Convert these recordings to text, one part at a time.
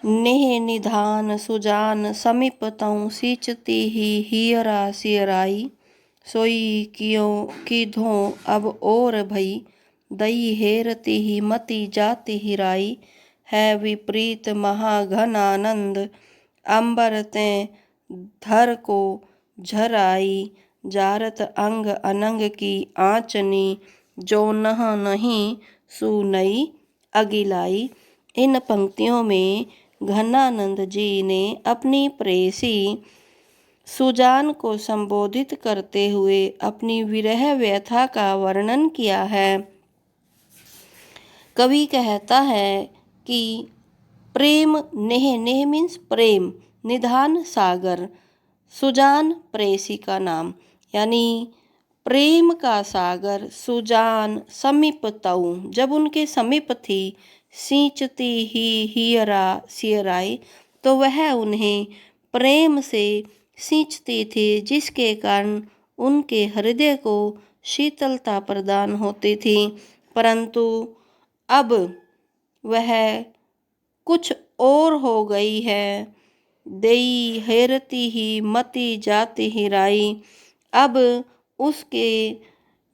नेह निधान सुजान समीप तऊँ सींचती ही हियरा सियराई। सोई कियों कीधों अब और भई दई हेरती ही मति जाति हिराई। है विपरीत महाघन आनंद अंबर ते धर को झराई। जारत अंग अनंग की आँचनी जो नह नहीं सुनई अगिलाई। इन पंक्तियों में घनानंद जी ने अपनी प्रेयसी सुजान को संबोधित करते हुए अपनी विरह व्यथा का वर्णन किया है। कवि कहता है कि प्रेम नेह, नेह मीन्स प्रेम, निधान सागर, सुजान प्रेयसी का नाम, यानी प्रेम का सागर सुजान समीप तऊ, जब उनके समीप थी, सींचती ही हियरा सियराई, तो वह उन्हें प्रेम से सींचती थी, जिसके कारण उनके हृदय को शीतलता प्रदान होती थी। परंतु अब वह कुछ और हो गई है। देई हेरती ही मति जाति हिराई। अब उसके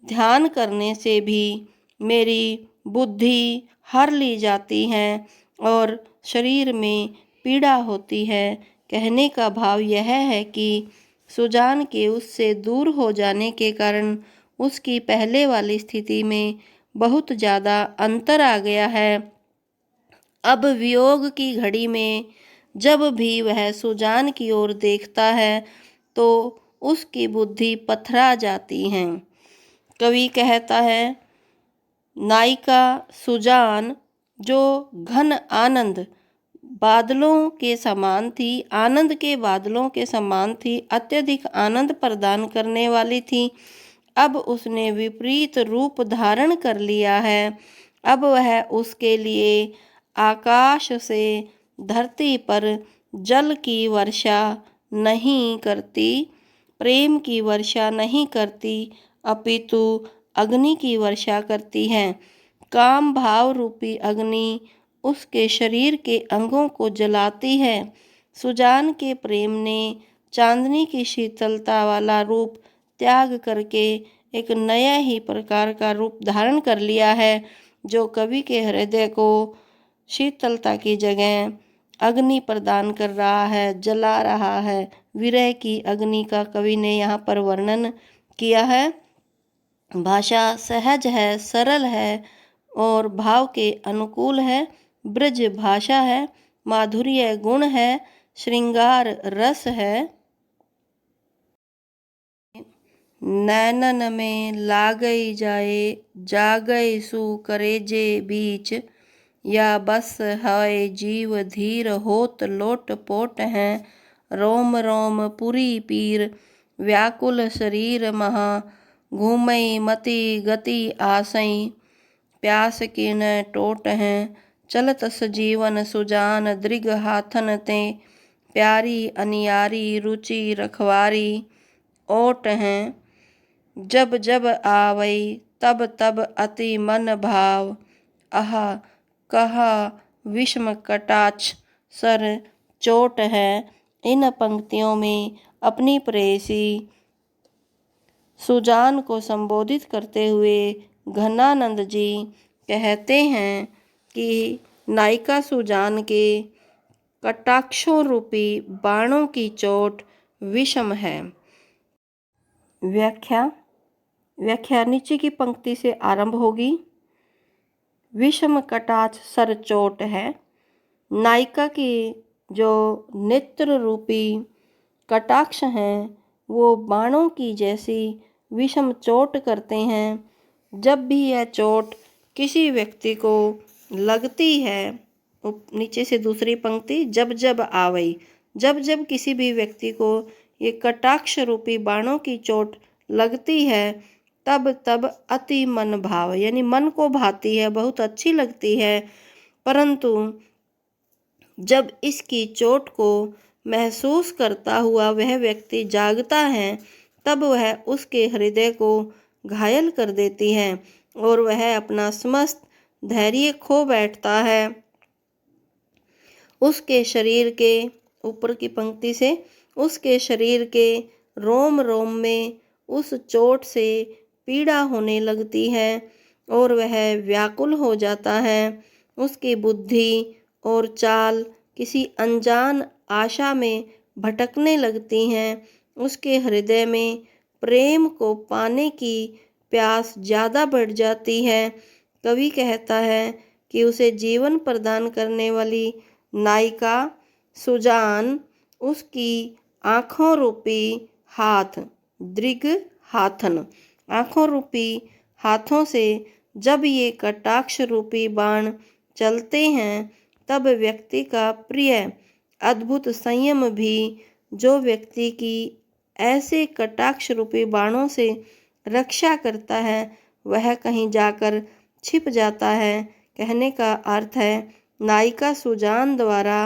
ध्यान करने से भी मेरी बुद्धि हर ली जाती है और शरीर में पीड़ा होती है। कहने का भाव यह है कि सुजान के उससे दूर हो जाने के कारण उसकी पहले वाली स्थिति में बहुत ज़्यादा अंतर आ गया है। अब वियोग की घड़ी में जब भी वह सुजान की ओर देखता है तो उसकी बुद्धि पथरा जाती है। कवि कहता है, नायिका सुजान जो घन आनंद बादलों के समान थी, आनंद के बादलों के समान थी, अत्यधिक आनंद प्रदान करने वाली थी, अब उसने विपरीत रूप धारण कर लिया है। अब वह उसके लिए आकाश से धरती पर जल की वर्षा नहीं करती, प्रेम की वर्षा नहीं करती, अपितु अग्नि की वर्षा करती है। काम भाव रूपी अग्नि उसके शरीर के अंगों को जलाती है। सुजान के प्रेम ने चांदनी की शीतलता वाला रूप त्याग करके एक नया ही प्रकार का रूप धारण कर लिया है, जो कवि के हृदय को शीतलता की जगह अग्नि प्रदान कर रहा है, जला रहा है। विरह की अग्नि का कवि ने यहाँ पर वर्णन किया है। भाषा सहज है, सरल है और भाव के अनुकूल है। ब्रज भाषा है, माधुर्य गुण है, श्रृंगार रस है। नैनन में लागई जाए जागई सु करेजे बीच। या बस है जीव धीर होत लोट पोट हैं। रोम रोम पुरी पीर व्याकुल शरीर महा। घूमई मति गति आसई प्यास के न टोट हैं। चलत सजीवन सुजान दृग हाथन ते। प्यारी अनियारी रुचि रखवारी ओट हैं। जब जब आवई तब तब अति मन भाव। आहा कहा विषम कटाक्ष सर चोट है। इन पंक्तियों में अपनी प्रेयसी सुजान को संबोधित करते हुए घनानंद जी कहते हैं कि नायिका सुजान के कटाक्षों रूपी बाणों की चोट विषम है। व्याख्या नीचे की पंक्ति से आरंभ होगी। विषम कटाक्ष सर चोट है। नायिका की जो नेत्र रूपी कटाक्ष हैं वो बाणों की जैसी विषम चोट करते हैं। जब भी यह चोट किसी व्यक्ति को लगती है, नीचे से दूसरी पंक्ति, जब जब आवई, जब जब किसी भी व्यक्ति को ये कटाक्ष रूपी बाणों की चोट लगती है तब तब अति मन भाव, यानी मन को भाती है, बहुत अच्छी लगती है। परंतु जब इसकी चोट को महसूस करता हुआ वह व्यक्ति जागता है तब वह उसके हृदय को घायल कर देती है और वह अपना समस्त धैर्य खो बैठता है। उसके शरीर के ऊपर की पंक्ति से उसके शरीर के रोम रोम में उस चोट से पीड़ा होने लगती है और वह व्याकुल हो जाता है। उसकी बुद्धि और चाल किसी अनजान आशा में भटकने लगती हैं। उसके हृदय में प्रेम को पाने की प्यास ज़्यादा बढ़ जाती है। कवि कहता है कि उसे जीवन प्रदान करने वाली नायिका सुजान उसकी आँखों रूपी हाथ दृग हाथन आँखों रूपी हाथों से जब ये कटाक्ष रूपी बाण चलते हैं तब व्यक्ति का प्रिय अद्भुत संयम भी, जो व्यक्ति की ऐसे कटाक्ष रूपी बाणों से रक्षा करता है, वह कहीं जाकर छिप जाता है। कहने का अर्थ है नायिका सुजान द्वारा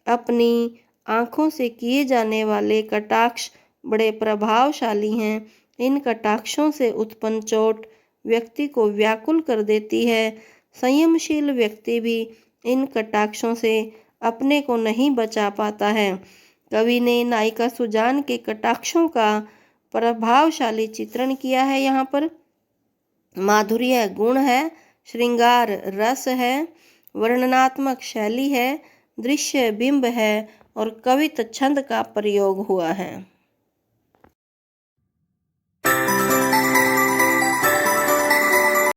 अपनी आँखों से किए जाने वाले कटाक्ष बड़े प्रभावशाली हैं। इन कटाक्षों से उत्पन्न चोट व्यक्ति को व्याकुल कर देती है। संयमशील व्यक्ति भी इन कटाक्षों से अपने को नहीं बचा पाता है। कवि ने नायिका सुजान के कटाक्षों का प्रभावशाली चित्रण किया है। यहाँ पर माधुर्य गुण है, श्रृंगार रस है, वर्णनात्मक शैली है, दृश्य बिंब है और कवित छंद का प्रयोग हुआ है।